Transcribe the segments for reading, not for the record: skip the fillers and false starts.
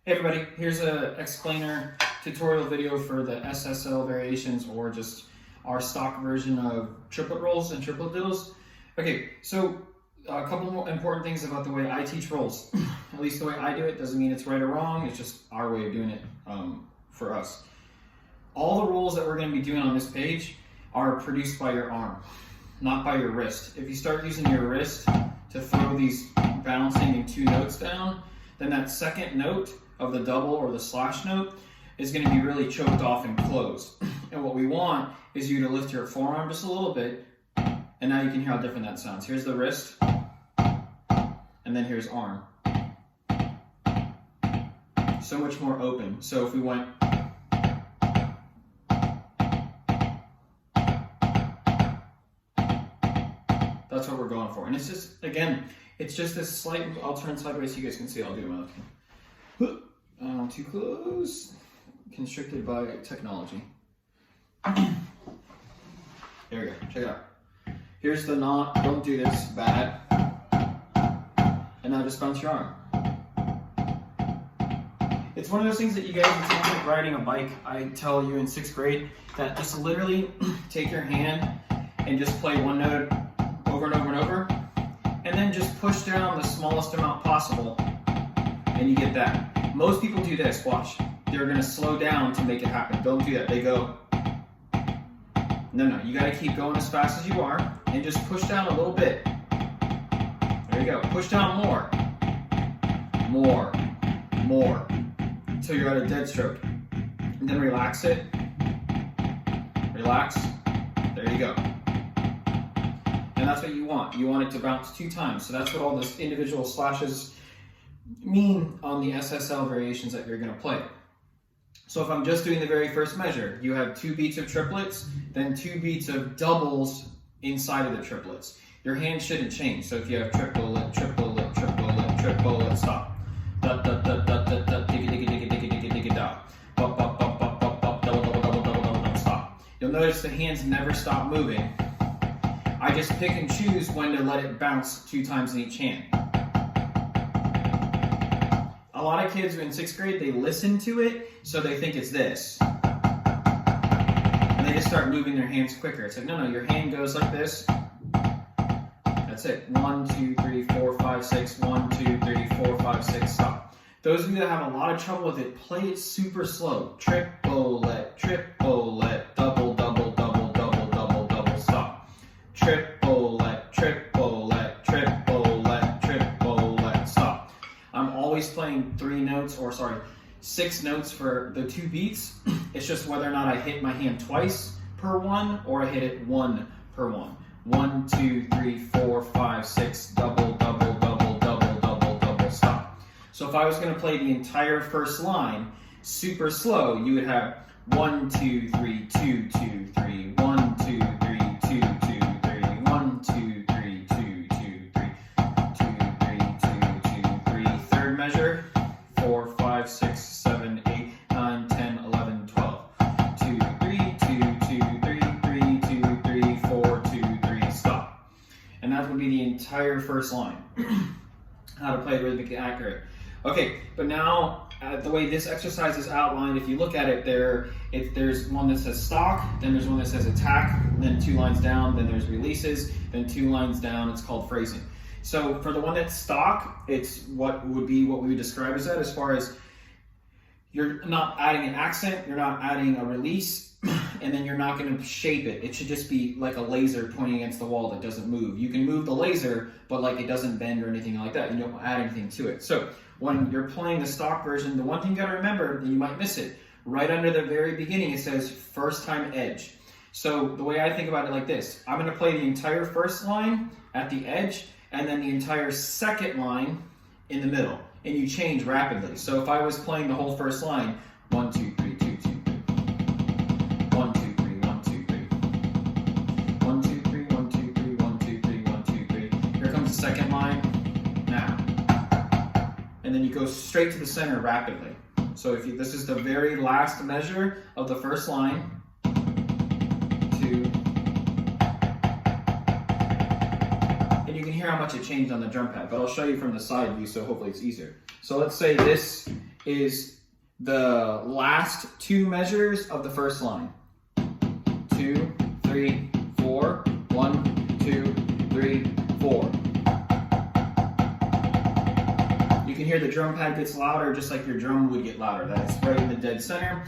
Hey everybody, here's an explainer tutorial video for the SSL variations, or just our stock version of triplet rolls and triplet diddles. Okay, so a couple more important things about the way I teach rolls. At least the way I do it doesn't mean it's right or wrong, it's just our way of doing it for us. All the rolls that we're going to be doing on this page are produced by your arm, not by your wrist. If you start using your wrist to throw these bouncing in two notes down, then that second note of the double or the slash note is going to be really choked off and closed. And what we want is you to lift your forearm just a little bit, and now you can hear how different that sounds. Here's the wrist, and then here's arm. So much more open. So if we went, that's what we're going for. And it's just, again, it's just this slight, I'll turn sideways so you guys can see. I'll do my left hand. Too close. Constricted by technology. There we go. Check it out. Here's the knot. Don't do this. Bad. And now just bounce your arm. It's one of those things that you guys, it's like riding a bike. I tell you in 6th grade that just literally take your hand and just play one note over and over and over, and then just push down the smallest amount possible, and you get that. Most people do this, watch. They're gonna slow down to make it happen. Don't do that, they go. No, you gotta keep going as fast as you are, and just push down a little bit. There you go, push down more. More, until you're at a dead stroke. And then relax it. Relax, there you go. And that's what you want. You want it to bounce 2 times. So that's what all those individual slashes mean on the SSL variations that you're going to play. So if I'm just doing the very first measure, you have 2 beats of triplets, then 2 beats of doubles inside of the triplets. Your hand shouldn't change. So if you have triplet, triplet, triplet, triplet, stop. Da da da da da da, digga digga digga digga digga digga da. Bop bop bop bop bop bop, double double double double double double, stop. You'll notice the hands never stop moving. I just pick and choose when to let it bounce 2 times in each hand. A lot of kids in 6th grade, they listen to it, so they think it's this. And they just start moving their hands quicker. It's like, no, your hand goes like this. That's it. 1, 2, 3, 4, 5, 6. 1, 2, 3, 4, 5, 6, stop. Those of you that have a lot of trouble with it, play it super slow. Triplet, triplet, double, double, double, double, double, double, stop. Triplet, triplet, triplet, triplet, stop. I'm always playing 6 notes for the 2 beats. It's just whether or not I hit my hand twice per one, or I hit it 1 per one. 1, 2, 3, 4, 5, 6, double, double, double, double, double, double, stop. So if I was going to play the entire first line super slow, you would have 1, 2, 3, 2, 2, 3, 1, 2, 3, 2, 2, 3, 1, 2, 3, 2, 2, 3, 2, 3, 2, 2, 3. Third measure, 4, 5, 6, 7, 8, 9, 10, 11, 12. 2, 3, 2, 2, 3, 3, 2, 3, 4, 2, 3, stop. And that would be the entire first line. How to play it rhythmically accurate. Okay, but now the way this exercise is outlined, if you look at it, there's one that says stock, then there's one that says attack, then 2 lines down, then there's releases, then 2 lines down, it's called phrasing. So for the one that's stock, it's what we would describe as that, as far as you're not adding an accent, you're not adding a release, and then you're not going to shape it. It should just be like a laser pointing against the wall that doesn't move. You can move the laser, but like it doesn't bend or anything like that. You don't add anything to it. So when you're playing the stock version, the one thing you got to remember, you might miss it, right under the very beginning it says first time edge. So the way I think about it like this, I'm going to play the entire first line at the edge, and then the entire second line in the middle, and you change rapidly. So if I was playing the whole first line, 1, 2, 3, 2, 2, 3, 1, 2, 3, 1, 2, 3, 1, 2, 3, 1, 2, 3, 1, 2, 3, 1, 2, 3. Here comes the second line, now. And then you go straight to the center rapidly. So if this is the very last measure of the first line, 2, can hear how much it changed on the drum pad, but I'll show you from the side view, so hopefully it's easier. So let's say this is the last 2 measures of the first line. 2, 3, 4, 1, 2, 3, 4. You can hear the drum pad gets louder just like your drum would get louder. That's right in the dead center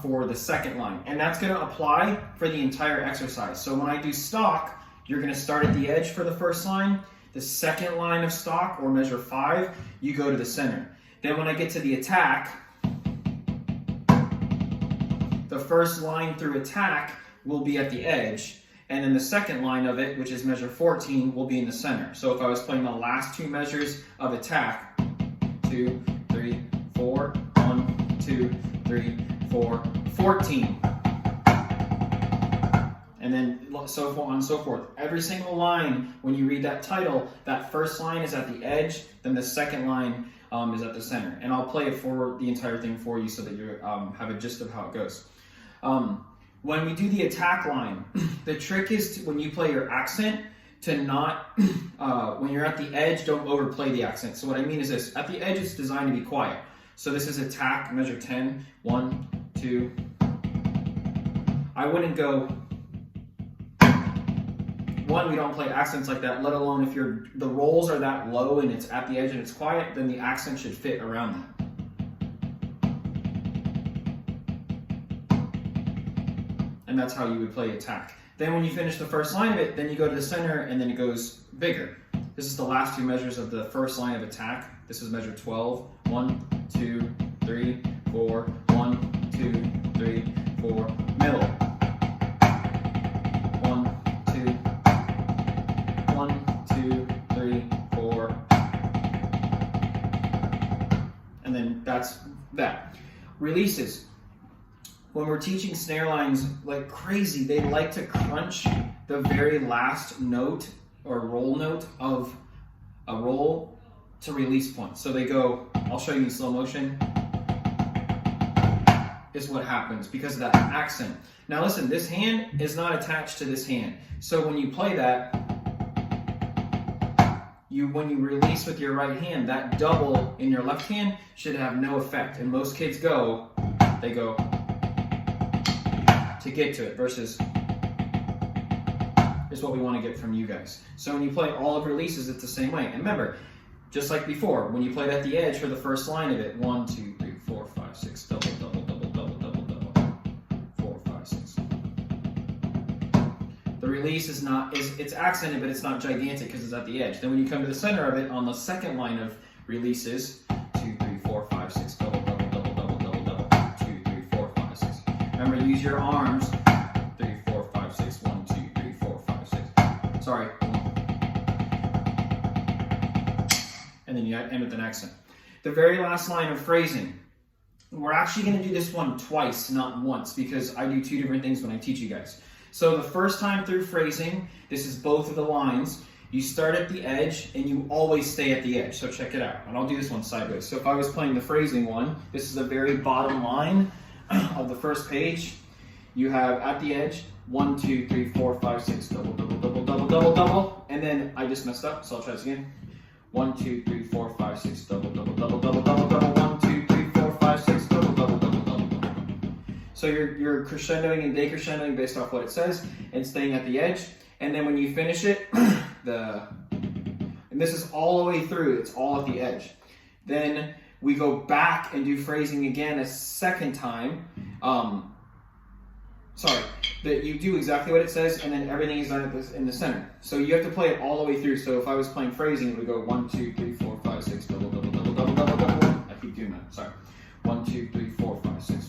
for the second line. And that's gonna apply for the entire exercise. So when I do stock, you're gonna start at the edge for the first line. The second line of stock, or measure 5, you go to the center. Then when I get to the attack, the first line through attack will be at the edge, and then the second line of it, which is measure 14, will be in the center. So if I was playing the last 2 measures of attack, 2, 3, 4, 1, 2, 3, 4, 14. And then so on and so forth. Every single line, when you read that title, that first line is at the edge, then the second line is at the center. And I'll play it for the entire thing for you so that you have a gist of how it goes. When we do the attack line, the trick is to, when you play your accent, to not, when you're at the edge, don't overplay the accent. So what I mean is this, at the edge it's designed to be quiet. So this is attack, measure 10, 1, 2. I wouldn't go, 1, we don't play accents like that, let alone if the rolls are that low and it's at the edge and it's quiet, then the accent should fit around that. And that's how you would play attack. Then when you finish the first line of it, then you go to the center and then it goes bigger. This is the last 2 measures of the first line of attack. This is measure 12, 1, 2, 3, 4, 1, 2, 3, 4, middle. 1, 2, 1, 2, 3, 4. And then that's that. Releases. When we're teaching snare lines like crazy, they like to crunch the very last note or roll note of a roll to release point. So they go, I'll show you in slow motion, is what happens because of that accent. Now listen, this hand is not attached to this hand. So when you play that, when you release with your right hand, that double in your left hand should have no effect. And most kids they go to get to it versus is what we want to get from you guys. So when you play all of releases, it's the same way. And remember, just like before, when you played at the edge for the first line of it, 1, 2, 3, 4, 5, 6, double, double, double, double, double, double, 4, 5, 6. The release is it's accented, but it's not gigantic because it's at the edge. Then when you come to the center of it, on the second line of releases, 2, 3, 4, 5, 6, double, double, double, double, double, double, 2, 3, 4, 5, 6. Remember, use your arms. 3, 4, 5, 6, 1, 2, 3, 4, 5, 6. Sorry. And then you end with an accent. The very last line of phrasing. We're actually going to do this one twice, not once, because I do 2 different things when I teach you guys. So the first time through phrasing, this is both of the lines. You start at the edge and you always stay at the edge. So check it out. And I'll do this one sideways. So if I was playing the phrasing one, this is the very bottom line of the first page. You have at the edge 1, 2, 3, 4, 5, 6, double, double, double, double, double, double. And then I just messed up, so I'll try this again. 1, 2, 3, 4, 5, 6, double, double, double, double, double, double. 1, 2, 3, 4, 5, 6, double, double, double, double, double. So you're crescendoing and decrescendoing based off what it says and staying at the edge. And then when you finish it, and this is all the way through, it's all at the edge. Then we go back and do phrasing again a second time. That you do exactly what it says, and then everything is done in the center. So you have to play it all the way through. So if I was playing phrasing, it would go 1, 2, 3, 4, 5, 6, double, double, double, double, double, double. I keep doing that. Sorry. 1, 2, 3, 4, 5, 6.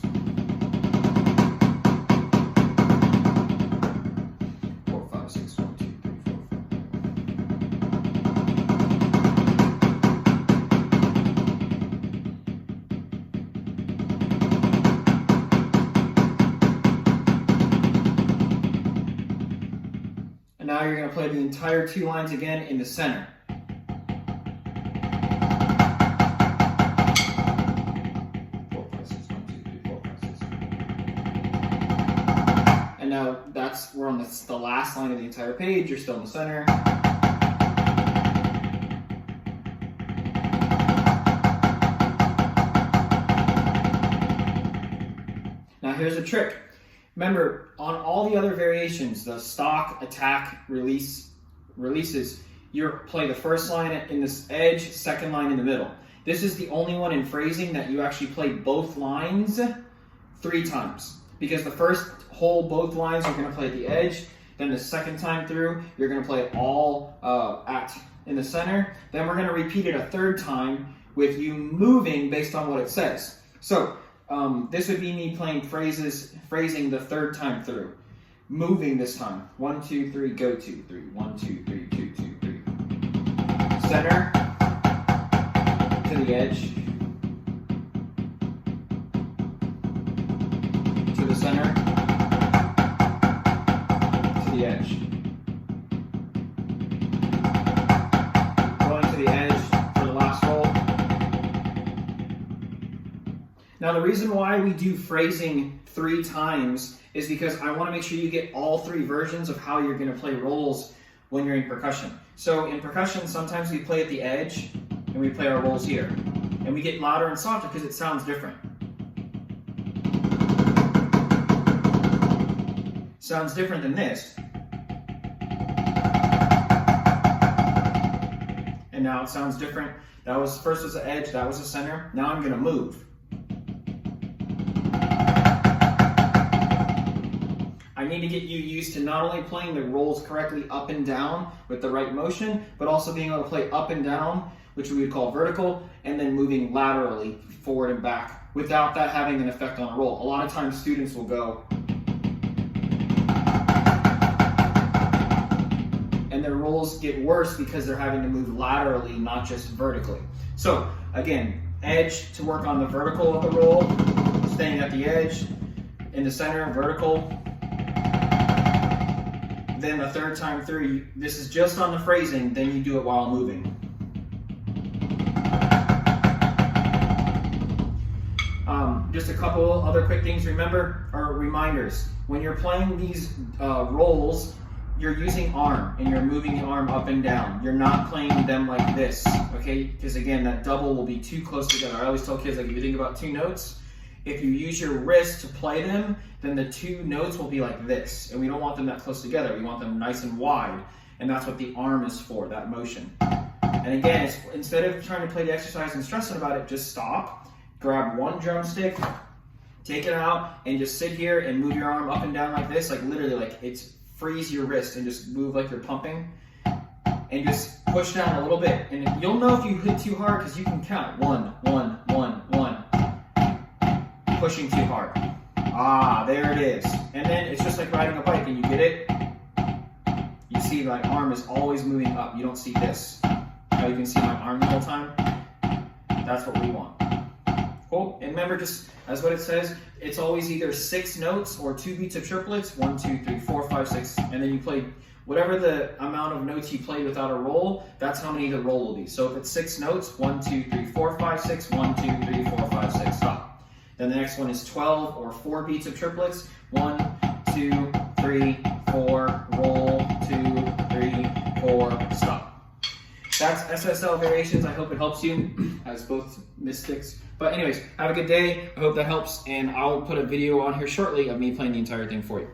4, 5, 6. 1, 2, 3, 4, 5. Now you're going to play the entire 2 lines again in the center. And now we're on the last line of the entire page. You're still in the center. here's a trick. Remember, on all the other variations, the stock, attack, releases, you play the first line in this edge, second line in the middle. This is the only one in phrasing that you actually play both lines 3 times. Because the first both lines are going to play at the edge, then the second time through, you're going to play it all in the center. Then we're going to repeat it a 3rd time with you moving based on what it says. So this would be me playing phrasing the 3rd time through. Moving this time. 1, 2, 3, go 2, 3. 1, 2, 3, 2, 2, 3. Center to the edge. To the center. To the edge. Going to the edge for the last roll. Now the reason why we do phrasing 3 times is because I want to make sure you get all 3 versions of how you're going to play rolls when you're in percussion. So in percussion, sometimes we play at the edge and we play our rolls here. And we get louder and softer because it sounds different. Sounds different than this. And now it sounds different. That was first was the edge, that was the center. Now I'm going to move. I need to get you used to not only playing the rolls correctly up and down with the right motion, but also being able to play up and down, which we would call vertical, and then moving laterally forward and back without that having an effect on a roll. A lot of times students will go, and their rolls get worse because they're having to move laterally, not just vertically. So again, edge to work on the vertical of the roll, staying at the edge, in the center, vertical. Then the 3rd time through, this is just on the phrasing, then you do it while moving. Just a couple other quick things remember, or reminders. When you're playing these rolls, you're using arm and you're moving the arm up and down. You're not playing them like this, okay? Because again, that double will be too close together. I always tell kids, like if you think about 2 notes, if you use your wrist to play them, then the 2 notes will be like this. And we don't want them that close together. We want them nice and wide. And that's what the arm is for, that motion. And again, instead of trying to play the exercise and stressing about it, just stop, grab one drumstick, take it out, and just sit here and move your arm up and down like this. Like literally, like it's freeze your wrist and just move like you're pumping. And just push down a little bit. And you'll know if you hit too hard because you can count. 1, 1, 1, 1. Pushing too hard. Ah, there it is. And then it's just like riding a bike and you get it. You see my arm is always moving up. You don't see this. Now you can see my arm the whole time. That's what we want. Cool. And remember, just as what it says, it's always either 6 notes or 2 beats of triplets. 1, 2, 3, 4, 5, 6. And then you play whatever the amount of notes you played without a roll, that's how many the roll will be. So if it's 6 notes, 1, 2, 3, 4, 5, 6, 1, 2, 3, 4, 5, 6, stop. Then the next one is 12 or 4 beats of triplets. 1, 2, 3, 4, roll, 2, 3, 4, stop. That's SSL variations. I hope it helps you as both mystics. But anyways, have a good day. I hope that helps. And I'll put a video on here shortly of me playing the entire thing for you.